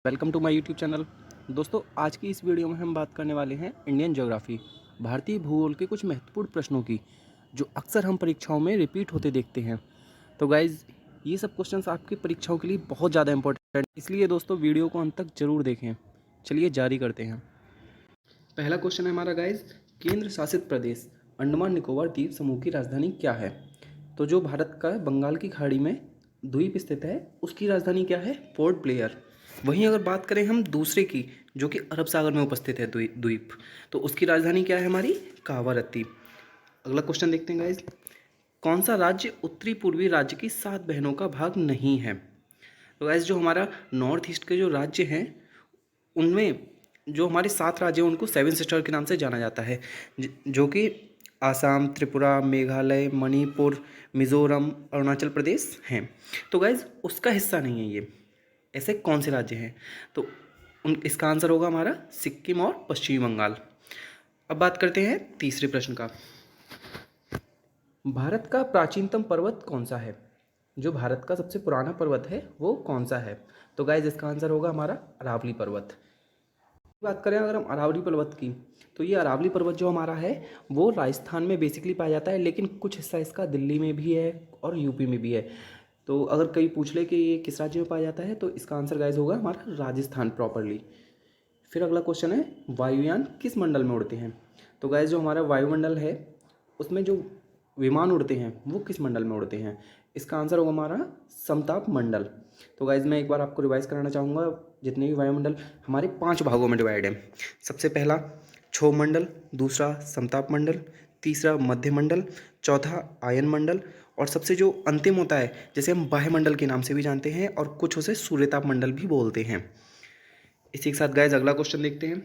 Welcome to my YouTube channel. दोस्तों, आज की इस वीडियो में हम बात करने वाले हैं इंडियन ज्योग्राफी, भारतीय भूगोल के कुछ महत्वपूर्ण प्रश्नों की, जो अक्सर हम परीक्षाओं में रिपीट होते देखते हैं। तो गाइज़, ये सब क्वेश्चंस आपकी परीक्षाओं के लिए बहुत ज़्यादा इंपॉर्टेंट है, इसलिए दोस्तों वीडियो को अंत तक जरूर देखें। चलिए जारी करते हैं। पहला क्वेश्चन है हमारा गाइज़, केंद्र शासित प्रदेश अंडमान निकोबार द्वीप समूह की राजधानी क्या है? तो जो भारत का बंगाल की खाड़ी में द्वीप स्थित है, उसकी राजधानी क्या है? Port Blair. वहीं अगर बात करें हम दूसरे की, जो कि अरब सागर में उपस्थित है द्वीप, तो उसकी राजधानी क्या है हमारी? कावारत्ती। अगला क्वेश्चन देखते हैं गाइज, कौन सा राज्य उत्तरी पूर्वी राज्य की 7 बहनों का भाग नहीं है? तो गाइज, जो हमारा नॉर्थ ईस्ट के जो राज्य हैं, उनमें जो हमारे 7 राज्य हैं उनको 7 सिस्टर के नाम से जाना जाता है, जो कि आसाम, त्रिपुरा, मेघालय, मणिपुर, मिजोरम, अरुणाचल प्रदेश हैं। तो गाइज, उसका हिस्सा नहीं है ये। ऐसे कौन से राज्य हैं? तो इसका आंसर होगा हमारा सिक्किम और पश्चिमी बंगाल। अब बात करते हैं तीसरे प्रश्न का। भारत का प्राचीनतम पर्वत कौन सा है? जो भारत का सबसे पुराना पर्वत है वो कौन सा है? तो गाइज, इसका आंसर होगा हमारा अरावली पर्वत। बात करें अगर हम अरावली पर्वत की, तो ये अरावली पर्वत जो हमारा है वो राजस्थान में बेसिकली पाया जाता है, लेकिन कुछ हिस्सा इसका दिल्ली में भी है और यूपी में भी है। तो अगर कहीं पूछ ले कि ये किस राज्य में पाया जाता है, तो इसका आंसर गाइज होगा हमारा राजस्थान प्रॉपरली। फिर अगला क्वेश्चन है, वायुयान किस मंडल में उड़ते हैं? तो गाइज, जो हमारा वायुमंडल है उसमें जो विमान उड़ते हैं वो किस मंडल में उड़ते हैं? इसका आंसर होगा हमारा समताप मंडल। तो गाइज, मैं एक बार आपको रिवाइज कराना चाहूँगा, जितने भी वायुमंडल हमारे 5 भागों में डिवाइड है। सबसे पहला क्षोभ मंडल, दूसरा समताप मंडल, तीसरा मध्य मंडल, चौथा आयन मंडल, और सबसे जो अंतिम होता है जैसे हम वायुमंडल के नाम से भी जानते हैं, और कुछ उसे सूर्यताप मंडल भी बोलते हैं। इसी के साथ गाइज अगला क्वेश्चन देखते हैं,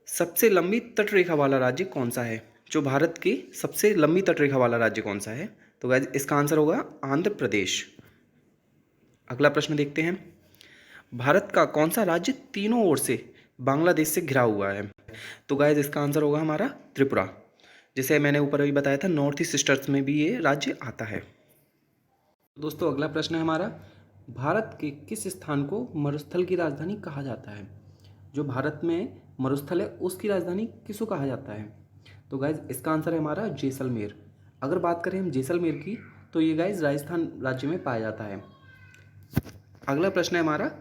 सबसे लंबी तटरेखा वाला राज्य कौन सा है? जो भारत की सबसे लंबी तटरेखा वाला राज्य कौन सा है? तो गाइज, इसका आंसर होगा आंध्र प्रदेश। अगला प्रश्न देखते हैं, भारत का कौन सा राज्य तीनों ओर से बांग्लादेश से घिरा हुआ है? तो गाइज, इसका आंसर होगा हमारा त्रिपुरा। जैसे मैंने ऊपर अभी बताया था, नॉर्थ ईस्ट सिस्टर्स में भी ये राज्य आता है। दोस्तों, अगला प्रश्न है हमारा, भारत के किस स्थान को मरुस्थल की राजधानी कहा जाता है? जो भारत में मरुस्थल है उसकी राजधानी किसको कहा जाता है? तो गाइज, इसका आंसर है हमारा जैसलमेर। अगर बात करें हम जैसलमेर की, तो ये गाइज राजस्थान राज्य में पाया जाता है। अगला प्रश्न है हमारा,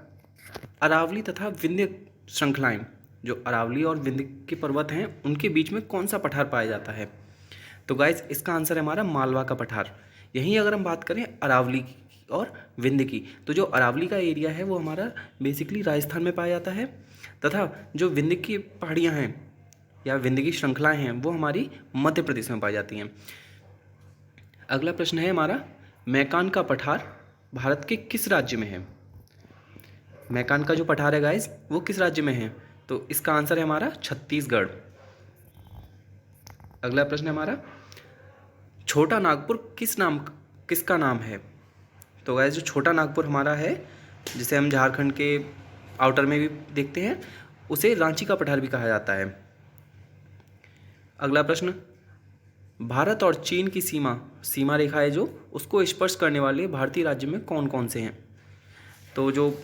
अरावली तथा विंध्य श्रृंखलाएं, जो अरावली और विंध्य के पर्वत हैं उनके बीच में कौन सा पठार पाया जाता है? तो गाइज, इसका आंसर है हमारा मालवा का पठार। यहीं अगर हम बात करें अरावली और विंध्य की, तो जो अरावली का एरिया है वो हमारा बेसिकली राजस्थान में पाया जाता है, तथा जो विंध्य की पहाड़ियाँ हैं या विंध्य की श्रृंखलाएँ हैं वो हमारी मध्य प्रदेश में पाई जाती हैं। अगला प्रश्न है हमारा, मैकान का पठार भारत के किस राज्य में है? मैकान का जो पठार है गाइज वो किस राज्य में है? तो इसका आंसर है हमारा छत्तीसगढ़। अगला प्रश्न है हमारा, छोटा नागपुर किसका नाम है? तो गाइस, जो छोटा नागपुर हमारा है, जिसे हम झारखंड के आउटर में भी देखते हैं, उसे रांची का पठार भी कहा जाता है। अगला प्रश्न, भारत और चीन की सीमा रेखा है जो, उसको स्पर्श करने वाले भारतीय राज्य में कौन कौन से हैं? तो जो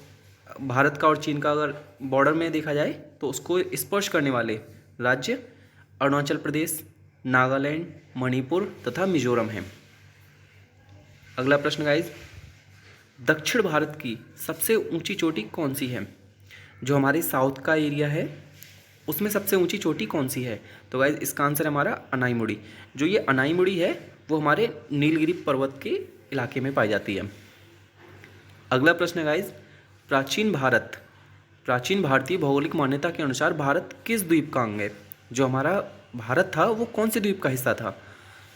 भारत का और चीन का अगर बॉर्डर में देखा जाए तो उसको स्पर्श करने वाले राज्य अरुणाचल प्रदेश, नागालैंड, मणिपुर तथा मिजोरम हैं। अगला प्रश्न गाइज, दक्षिण भारत की सबसे ऊंची चोटी कौन सी है? जो हमारे साउथ का एरिया है उसमें सबसे ऊंची चोटी कौन सी है? तो गाइज, इसका आंसर है हमारा अनाईमुड़ी। जो ये अनाईमुड़ी है वो हमारे नीलगिरी पर्वत के इलाके में पाई जाती है। अगला प्रश्न है गाइज, प्राचीन भारतीय भौगोलिक मान्यता के अनुसार भारत किस द्वीप का अंग है? जो हमारा भारत था वो कौन से द्वीप का हिस्सा था?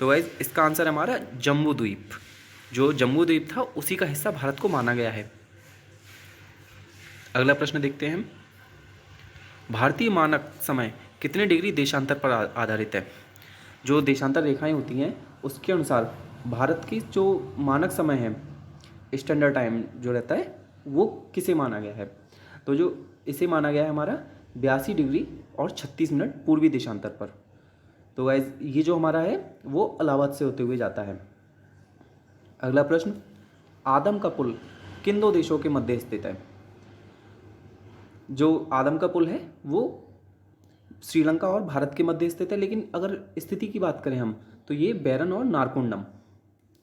तो गाइज, इसका आंसर है हमारा जम्बू द्वीप। जो जम्बू द्वीप था उसी का हिस्सा भारत को माना गया है। अगला प्रश्न देखते हैं, भारतीय मानक समय कितने डिग्री देशांतर पर आधारित है? जो देशांतर रेखाएं होती हैं उसके अनुसार भारत की जो मानक समय है, स्टैंडर्ड टाइम जो रहता है, वो किसे माना गया है? तो जो इसे माना गया है हमारा 82 डिग्री और 36 मिनट पूर्वी देशांतर पर। तो गाइज, ये जो हमारा है वो इलाहाबाद से होते हुए जाता है। अगला प्रश्न, आदम का पुल किन दो देशों के मध्य स्थित है? जो आदम का पुल है वो श्रीलंका और भारत के मध्य स्थित है, लेकिन अगर स्थिति की बात करें हम तो ये बैरन और नारकोंडम,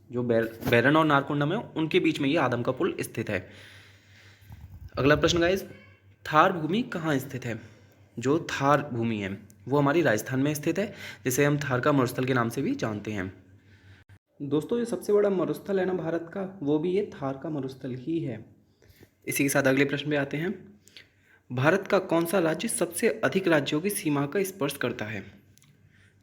जो बैरन और नारकोंडम है उनके बीच में ये आदम का पुल स्थित है। अगला प्रश्न गाइस, थार भूमि कहाँ स्थित है? जो थार भूमि है वो हमारी राजस्थान में स्थित है, जिसे हम थार का मरुस्थल के नाम से भी जानते हैं। दोस्तों जो सबसे बड़ा मरुस्थल है ना भारत का, वो भी ये थार का मरुस्थल ही है। इसी के साथ अगले प्रश्न पे आते हैं। भारत का कौन सा राज्य सबसे अधिक राज्यों की सीमा का स्पर्श करता है?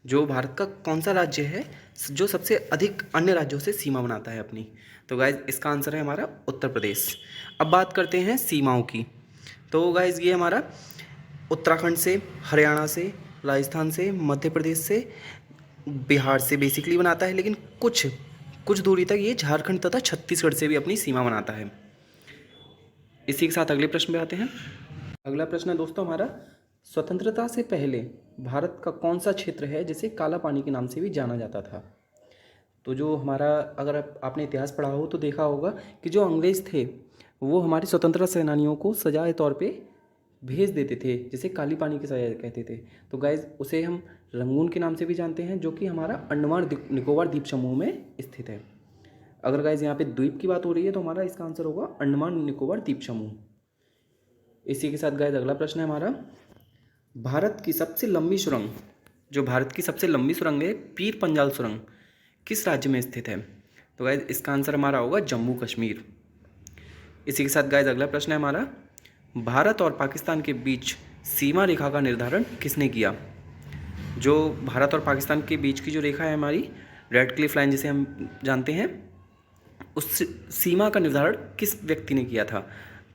जो भारत का कौन सा राज्य है जो सबसे अधिक अन्य राज्यों से सीमा बनाता है अपनी? तो गाइज इसका आंसर है हमारा उत्तर प्रदेश। अब बात करते हैं सीमाओं की। तो गाइज ये हमारा उत्तराखंड से, हरियाणा से, राजस्थान से, मध्य प्रदेश से, बिहार से बेसिकली बनाता है, लेकिन कुछ कुछ दूरी तक ये झारखंड तथा छत्तीसगढ़ से भी अपनी सीमा बनाता है। इसी के साथ अगले प्रश्न पे आते हैं। अगला प्रश्न है दोस्तों हमारा, स्वतंत्रता से पहले भारत का कौन सा क्षेत्र है जिसे काला पानी के नाम से भी जाना जाता था? तो जो हमारा, अगर आपने इतिहास पढ़ा हो तो देखा होगा कि जो अंग्रेज़ थे वो हमारे स्वतंत्रता सेनानियों को सजा के तौर पे भेज देते थे, जिसे काली पानी की सजा कहते थे। तो गाइज उसे हम रंगून के नाम से भी जानते हैं, जो कि हमारा अंडमान निकोबार द्वीप समूह में स्थित है। अगर गाइज यहाँ पे द्वीप की बात हो रही है तो हमारा इसका आंसर होगा अंडमान निकोबार द्वीप समूह। इसी के साथ गाइज अगला प्रश्न है हमारा, भारत की सबसे लंबी सुरंग, जो भारत की सबसे लंबी सुरंग है पीर पंजाल सुरंग, किस राज्य में स्थित है? तो गाइज इसका आंसर हमारा होगा जम्मू कश्मीर। इसी के साथ गाइज अगला प्रश्न है हमारा, भारत और पाकिस्तान के बीच सीमा रेखा का निर्धारण किसने किया? जो भारत और पाकिस्तान के बीच की जो रेखा है हमारी, रेड क्लिफ लाइन जिसे हम जानते हैं, उस सीमा का निर्धारण किस व्यक्ति ने किया था?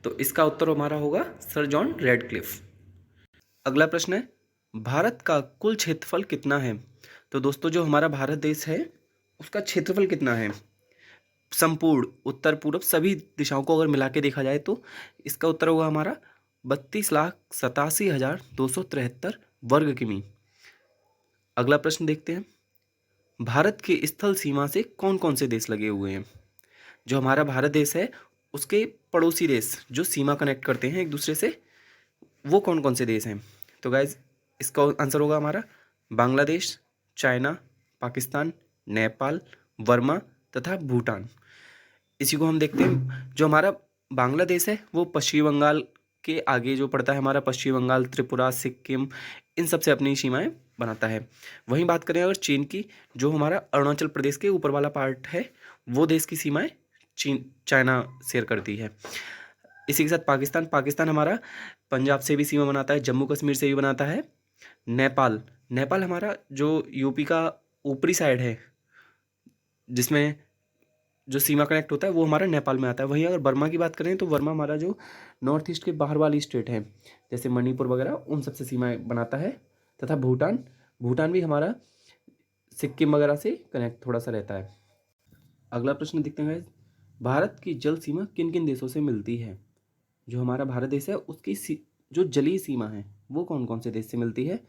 तो इसका उत्तर हमारा होगा सर जॉन रेडक्लिफ। अगला प्रश्न है, भारत का कुल क्षेत्रफल कितना है? तो दोस्तों जो हमारा भारत देश है उसका क्षेत्रफल कितना है संपूर्ण उत्तर पूर्व सभी दिशाओं को अगर मिला के देखा जाए तो? इसका उत्तर होगा हमारा 32,87,273 वर्ग किमी। अगला प्रश्न देखते हैं, भारत के स्थल सीमा से कौन कौन से देश लगे हुए हैं? जो हमारा भारत देश है उसके पड़ोसी देश जो सीमा कनेक्ट करते हैं एक दूसरे से, वो कौन कौन से देश हैं? तो गाइज इसका आंसर होगा हमारा बांग्लादेश, चाइना, पाकिस्तान, नेपाल, वर्मा तथा भूटान। इसी को हम देखते हैं। जो हमारा बांग्लादेश है वो पश्चिम बंगाल के आगे जो पड़ता है हमारा, पश्चिम बंगाल, त्रिपुरा, सिक्किम, इन सब से अपनी सीमाएं बनाता है। वहीं बात करें अगर चीन की, जो हमारा अरुणाचल प्रदेश के ऊपर वाला पार्ट है, वो देश की सीमाएं चीन चाइना शेयर करती है। इसी के साथ पाकिस्तान, पाकिस्तान हमारा पंजाब से भी सीमा बनाता है, जम्मू कश्मीर से भी बनाता है। नेपाल, नेपाल हमारा जो यूपी का ऊपरी साइड है जिसमें जो सीमा कनेक्ट होता है वो हमारा नेपाल में आता है। वहीं अगर बर्मा की बात करें तो बर्मा हमारा जो नॉर्थ ईस्ट के बाहर वाली स्टेट है जैसे मणिपुर वगैरह, उन सबसे सीमाएं बनाता है। तथा भूटान, भूटान भी हमारा सिक्किम वगैरह से कनेक्ट थोड़ा सा रहता है। अगला प्रश्न देखते हैं guys, भारत की जल सीमा किन किन देशों से मिलती है? जो हमारा भारत देश है उसकी जो जलीय सीमा है वो कौन कौन से देश से मिलती है?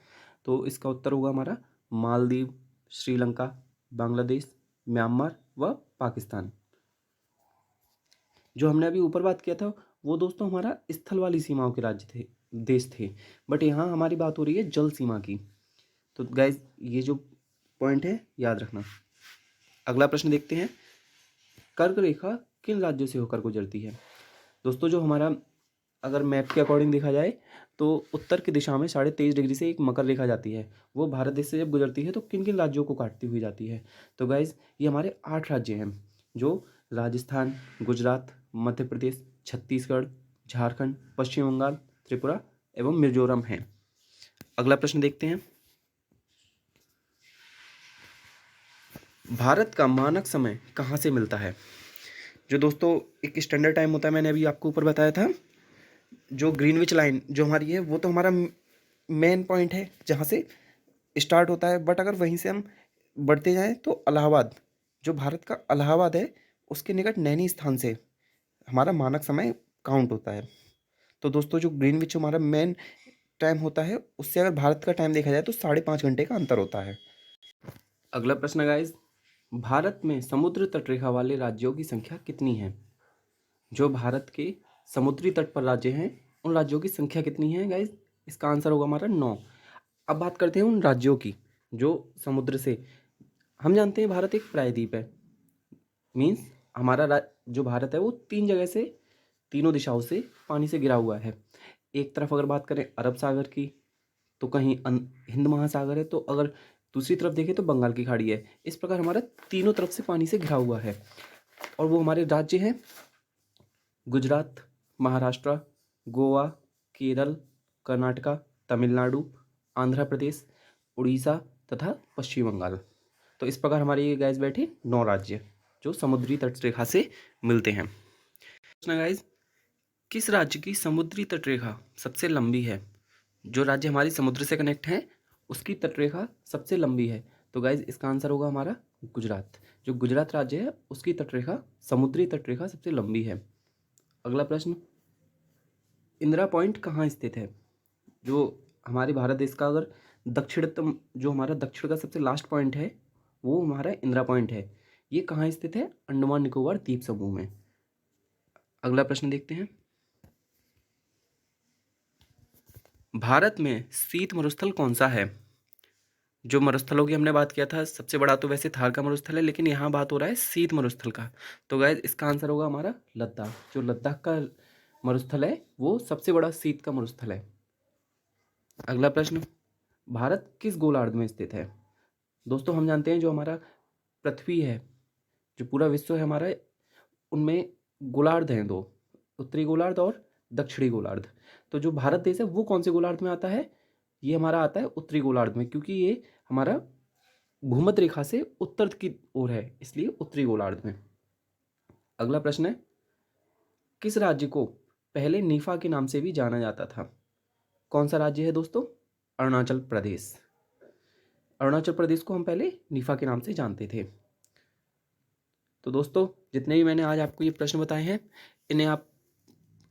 तो इसका उत्तर होगा हमारा मालदीव, श्रीलंका, बांग्लादेश, म्यांमार व पाकिस्तान। जो हमने अभी ऊपर बात किया था वो दोस्तों हमारा स्थल वाली सीमाओं के राज्य थे, देश थे, बट यहाँ हमारी बात हो रही है जल सीमा की। तो गाइज ये जो पॉइंट है याद रखना। अगला प्रश्न देखते हैं, कर्क रेखा किन राज्यों से होकर गुजरती है? दोस्तों जो हमारा अगर मैप के अकॉर्डिंग देखा जाए तो उत्तर की दिशा में 23.5 डिग्री से एक मकर रेखा जाती है, वो भारत देश से जब गुजरती है तो किन किन राज्यों को काटती हुई जाती है? तो गाइज ये हमारे 8 राज्य हैं, जो राजस्थान, गुजरात, मध्य प्रदेश, छत्तीसगढ़, झारखंड, पश्चिम बंगाल, त्रिपुरा एवं मिजोरम हैं। अगला प्रश्न देखते हैं, भारत का मानक समय कहाँ से मिलता है? जो दोस्तों एक स्टैंडर्ड टाइम होता है, मैंने अभी आपको ऊपर बताया था, जो ग्रीनविच लाइन जो हमारी है वो तो हमारा मेन पॉइंट है जहाँ से स्टार्ट होता है, बट अगर वहीं से हम बढ़ते जाएं तो इलाहाबाद, जो भारत का इलाहाबाद है उसके निकट नैनी स्थान से हमारा मानक समय काउंट होता है। तो दोस्तों जो ग्रीनविच हमारा मेन टाइम होता है उससे अगर भारत का टाइम देखा जाए तो 5.5 घंटे का अंतर होता है। अगला प्रश्न गाइज, भारत में समुद्र तटरेखा वाले राज्यों की संख्या कितनी है? जो भारत के समुद्री तट पर राज्य हैं उन राज्यों की संख्या कितनी है गाइज? इसका आंसर होगा हमारा 9। अब बात करते हैं उन राज्यों की जो समुद्र से, हम जानते हैं भारत एक प्रायद्वीप है, मीन्स हमारा जो भारत है वो 3 जगह से, तीनों दिशाओं से पानी से घिरा हुआ है। एक तरफ अगर बात करें अरब सागर की तो कहीं हिंद महासागर है, तो अगर दूसरी तरफ देखें तो बंगाल की खाड़ी है। इस प्रकार हमारा तीनों तरफ से पानी से घिरा हुआ है और वो हमारे राज्य हैं गुजरात, महाराष्ट्र, गोवा, केरल, कर्नाटका, तमिलनाडु, आंध्र प्रदेश, उड़ीसा तथा पश्चिम बंगाल। तो इस प्रकार हमारे ये गाइस बैठे 9 राज्य जो समुद्री तट रेखा से मिलते हैं। गाइस, किस राज्य की समुद्री तट रेखा सबसे लंबी है? जो राज्य हमारी समुद्र से कनेक्ट है उसकी तटरेखा सबसे लंबी है। तो गाइज इसका आंसर होगा हमारा गुजरात। जो गुजरात राज्य है उसकी तटरेखा, समुद्री तटरेखा सबसे लंबी है। अगला प्रश्न, इंदिरा पॉइंट कहाँ स्थित है? जो हमारे भारत देश का अगर दक्षिणतम, जो हमारा दक्षिण का सबसे लास्ट पॉइंट है वो हमारा इंदिरा पॉइंट है। ये कहाँ स्थित है? अंडमान निकोबार द्वीप समूह में। अगला प्रश्न देखते हैं, भारत में शीत मरुस्थल कौन सा है? जो मरुस्थलों की हमने बात किया था, सबसे बड़ा तो वैसे थार का मरुस्थल है, लेकिन यहाँ बात हो रहा है शीत मरुस्थल का। तो गाइस इसका आंसर होगा हमारा लद्दाख। जो लद्दाख का मरुस्थल है वो सबसे बड़ा शीत का मरुस्थल है। अगला प्रश्न, भारत किस गोलार्ध में स्थित है? दोस्तों हम जानते हैं जो हमारा पृथ्वी है, जो पूरा विश्व है हमारा, उनमें गोलार्ध हैं 2, उत्तरी गोलार्ध और दक्षिणी गोलार्ध। तो जो भारत देश है वो कौन से गोलार्ध में आता है? ये हमारा आता है उत्तरी गोलार्ध में, क्योंकि ये हमारा भूमध्य रेखा से उत्तर की ओर है, इसलिए उत्तरी गोलार्ध में। अगला प्रश्न है, किस राज्य को पहले नीफा के नाम से भी जाना जाता था? कौन सा राज्य है दोस्तों? अरुणाचल प्रदेश। अरुणाचल प्रदेश को हम पहले नीफा के नाम से जानते थे। तो दोस्तों जितने भी मैंने आज आपको ये प्रश्न बताए हैं इन्हें आप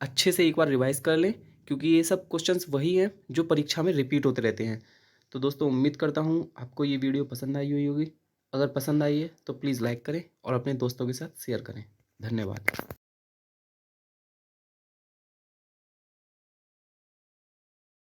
अच्छे से एक बार रिवाइज कर लें, क्योंकि ये सब क्वेश्चंस वही हैं जो परीक्षा में रिपीट होते रहते हैं। तो दोस्तों उम्मीद करता हूँ आपको ये वीडियो पसंद आई हुई होगी। अगर पसंद आई है तो प्लीज़ लाइक करें और अपने दोस्तों के साथ शेयर करें। धन्यवाद।